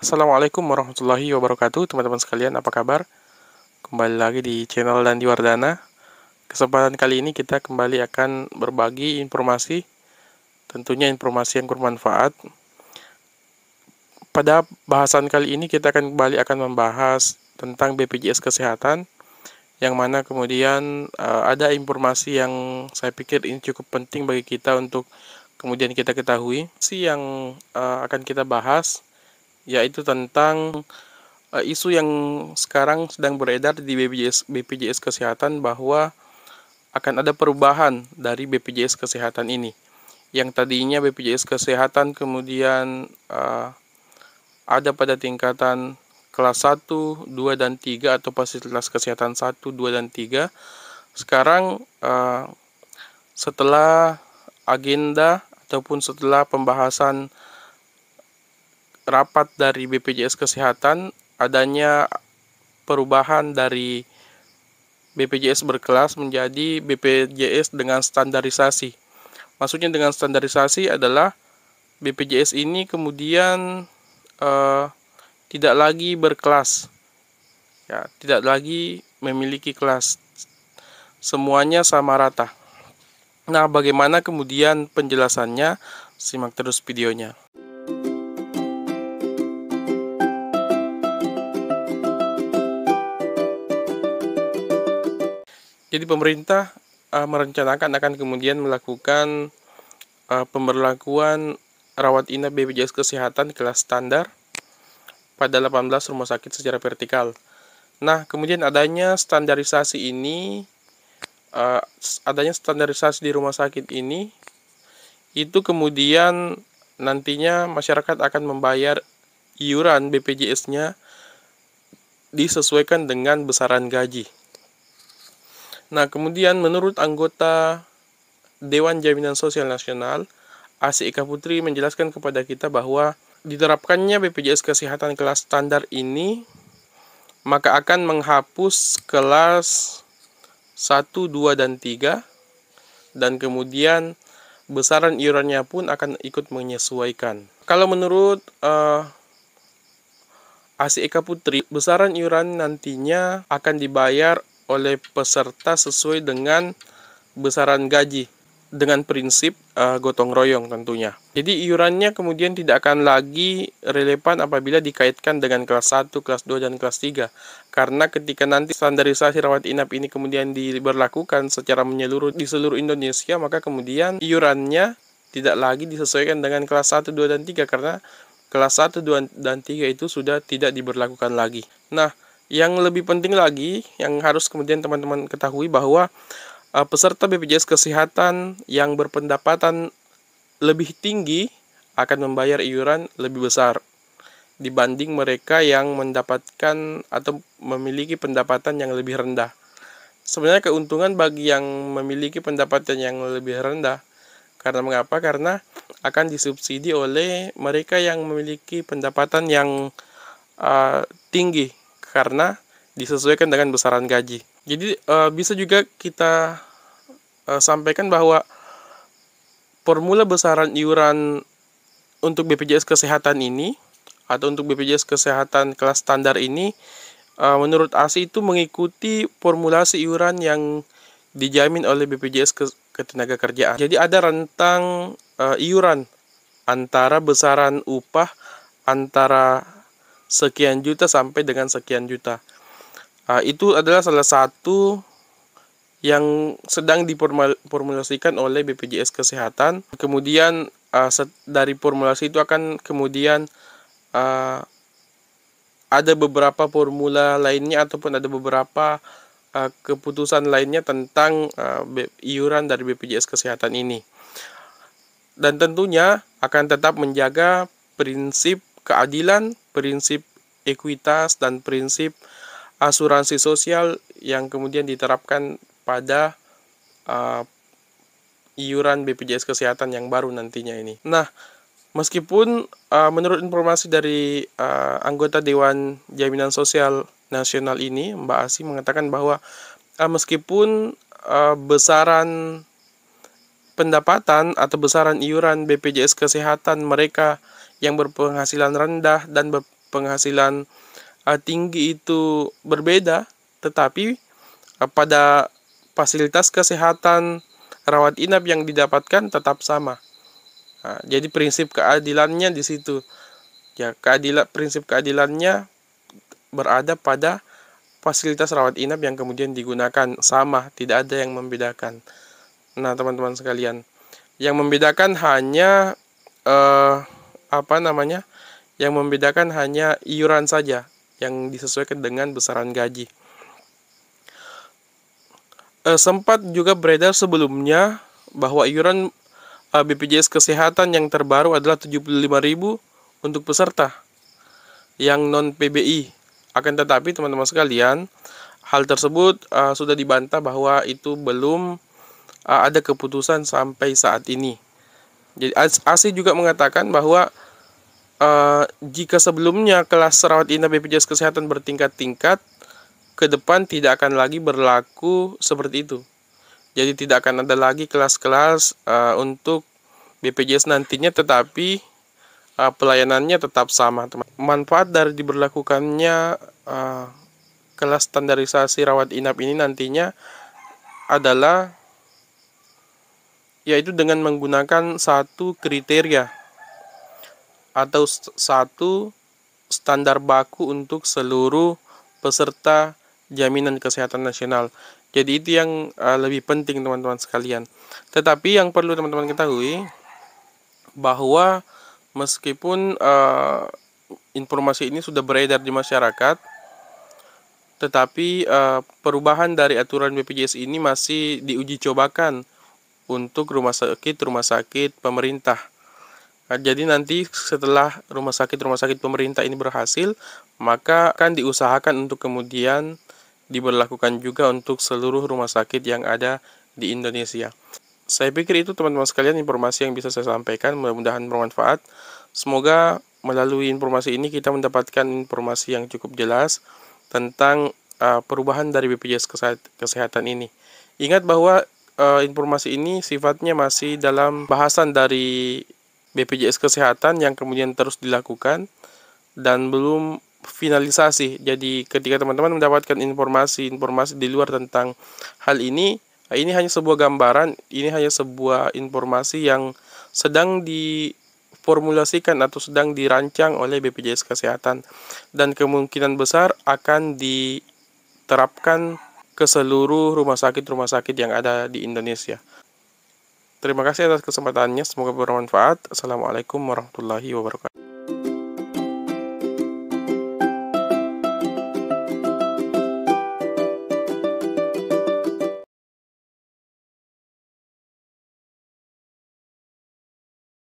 Assalamualaikum warahmatullahi wabarakatuh, teman-teman sekalian, apa kabar? Kembali lagi di channel Dandi Wardana. Kesempatan kali ini kita kembali akan berbagi informasi, tentunya informasi yang bermanfaat. Pada bahasan kali ini kita akan membahas tentang BPJS Kesehatan, yang mana kemudian ada informasi yang saya pikir ini cukup penting bagi kita untuk kemudian kita ketahui. Yang akan kita bahas yaitu tentang isu yang sekarang sedang beredar di BPJS Kesehatan bahwa akan ada perubahan dari BPJS Kesehatan ini. Yang tadinya BPJS Kesehatan kemudian ada pada tingkatan kelas 1, 2, dan 3 atau fasilitas kesehatan 1, 2, dan 3. Sekarang setelah agenda ataupun setelah pembahasan rapat dari BPJS Kesehatan, adanya perubahan dari BPJS berkelas menjadi BPJS dengan standarisasi. Maksudnya dengan standarisasi adalah BPJS ini kemudian tidak lagi berkelas, ya, tidak lagi memiliki kelas, semuanya sama rata. Nah, bagaimana kemudian penjelasannya? Simak terus videonya. Jadi pemerintah merencanakan akan kemudian melakukan pemberlakuan rawat inap BPJS Kesehatan kelas standar pada 18 rumah sakit secara vertikal. Nah, kemudian adanya standarisasi di rumah sakit ini, itu kemudian nantinya masyarakat akan membayar iuran BPJS-nya disesuaikan dengan besaran gaji. Nah, kemudian menurut anggota Dewan Jaminan Sosial Nasional, Asy Eka Putri menjelaskan kepada kita bahwa diterapkannya BPJS Kesehatan kelas standar ini maka akan menghapus kelas 1, 2, dan 3, dan kemudian besaran iurannya pun akan ikut menyesuaikan. Kalau menurut Asy Eka Putri, besaran iuran nantinya akan dibayar oleh peserta sesuai dengan besaran gaji dengan prinsip gotong royong tentunya. Jadi iurannya kemudian tidak akan lagi relevan apabila dikaitkan dengan kelas 1, kelas 2, dan kelas 3. Karena ketika nanti standarisasi rawat inap ini kemudian diberlakukan secara menyeluruh di seluruh Indonesia, maka kemudian iurannya tidak lagi disesuaikan dengan kelas 1, 2, dan 3 karena kelas 1, 2, dan 3 itu sudah tidak diberlakukan lagi. Nah, yang lebih penting lagi yang harus kemudian teman-teman ketahui bahwa peserta BPJS Kesehatan yang berpendapatan lebih tinggi akan membayar iuran lebih besar dibanding mereka yang mendapatkan atau memiliki pendapatan yang lebih rendah. Sebenarnya keuntungan bagi yang memiliki pendapatan yang lebih rendah. Karena mengapa? Karena akan disubsidi oleh mereka yang memiliki pendapatan yang tinggi karena disesuaikan dengan besaran gaji. Jadi bisa juga kita sampaikan bahwa formula besaran iuran untuk BPJS Kesehatan ini atau untuk BPJS Kesehatan kelas standar ini menurut Asy itu mengikuti formulasi iuran yang dijamin oleh BPJS Ketenagakerjaan. Jadi ada rentang iuran antara besaran upah antara sekian juta sampai dengan sekian juta. Itu adalah salah satu yang sedang diformulasikan oleh BPJS Kesehatan. Kemudian dari formulasi itu akan kemudian ada beberapa formula lainnya ataupun ada beberapa keputusan lainnya tentang iuran dari BPJS Kesehatan ini. Dan tentunya akan tetap menjaga prinsip keadilan, prinsip ekuitas, dan prinsip asuransi sosial yang kemudian diterapkan pada iuran BPJS Kesehatan yang baru nantinya ini. Nah, meskipun menurut informasi dari anggota Dewan Jaminan Sosial Nasional ini, Mbak Asy mengatakan bahwa meskipun besaran pendapatan atau besaran iuran BPJS Kesehatan mereka yang berpenghasilan rendah dan penghasilan tinggi itu berbeda, tetapi pada fasilitas kesehatan rawat inap yang didapatkan tetap sama. Nah, jadi prinsip keadilannya di situ. Ya, prinsip keadilannya berada pada fasilitas rawat inap yang kemudian digunakan sama, tidak ada yang membedakan. Nah, teman-teman sekalian, yang membedakan hanya Yang membedakan hanya iuran saja yang disesuaikan dengan besaran gaji. Sempat juga beredar sebelumnya bahwa iuran BPJS Kesehatan yang terbaru adalah 75.000 untuk peserta yang non PBI. Akan tetapi teman-teman sekalian, hal tersebut sudah dibantah bahwa itu belum ada keputusan sampai saat ini. Jadi ASI juga mengatakan bahwa jika sebelumnya kelas rawat inap BPJS Kesehatan bertingkat-tingkat, ke depan tidak akan lagi berlaku seperti itu. Jadi tidak akan ada lagi kelas-kelas untuk BPJS nantinya, tetapi pelayanannya tetap sama. Manfaat dari diberlakukannya kelas standarisasi rawat inap ini nantinya adalah yaitu dengan menggunakan satu kriteria atau satu standar baku untuk seluruh peserta jaminan kesehatan nasional. Jadi itu yang lebih penting teman-teman sekalian. Tetapi yang perlu teman-teman ketahui bahwa meskipun informasi ini sudah beredar di masyarakat, tetapi perubahan dari aturan BPJS ini masih diuji cobakan untuk rumah sakit pemerintah. Jadi nanti setelah rumah sakit pemerintah ini berhasil, maka akan diusahakan untuk kemudian diberlakukan juga untuk seluruh rumah sakit yang ada di Indonesia. Saya pikir itu teman-teman sekalian informasi yang bisa saya sampaikan, mudah-mudahan bermanfaat. Semoga melalui informasi ini kita mendapatkan informasi yang cukup jelas tentang perubahan dari BPJS Kesehatan ini. Ingat bahwa informasi ini sifatnya masih dalam bahasan dari BPJS Kesehatan yang kemudian terus dilakukan dan belum finalisasi. Jadi ketika teman-teman mendapatkan informasi di luar tentang hal ini hanya sebuah gambaran, ini hanya sebuah informasi yang sedang diformulasikan atau sedang dirancang oleh BPJS Kesehatan dan kemungkinan besar akan diterapkan ke seluruh rumah sakit yang ada di Indonesia. Terima kasih atas kesempatannya, semoga bermanfaat. Assalamualaikum warahmatullahi wabarakatuh.